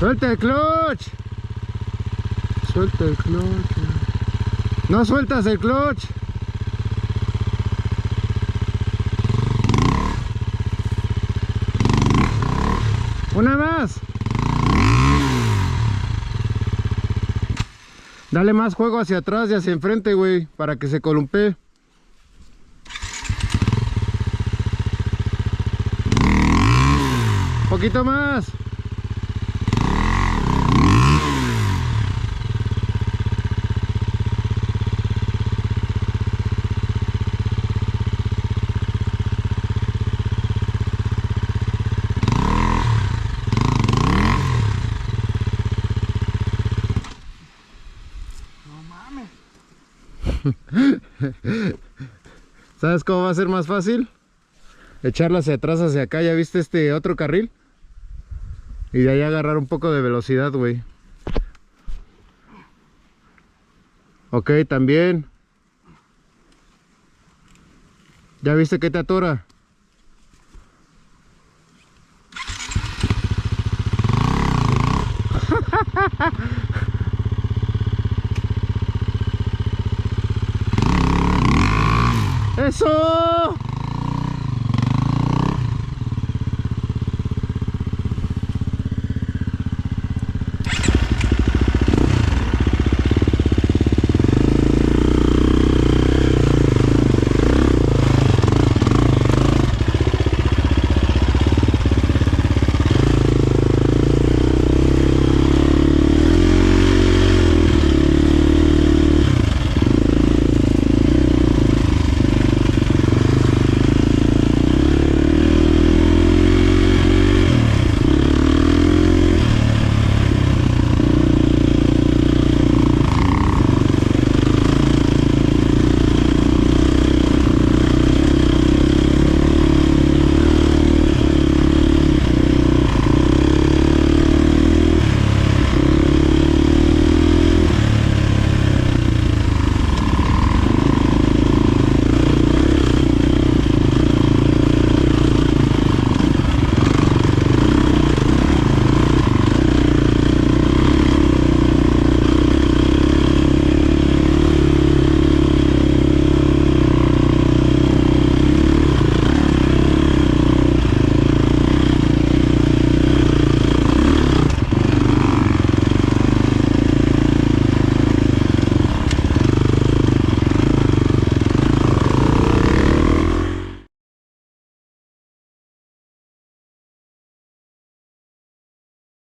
Suelta el clutch. Suelta el clutch. No sueltas el clutch. Una más. Dale más juego hacia atrás y hacia enfrente, güey, para que se columpee. Un poquito más. ¿Sabes cómo va a ser más fácil? Echarla hacia atrás, hacia acá. ¿Ya viste este otro carril? Y de ahí agarrar un poco de velocidad, güey. Ok, también. ¿Ya viste que te atora? ¡Eso!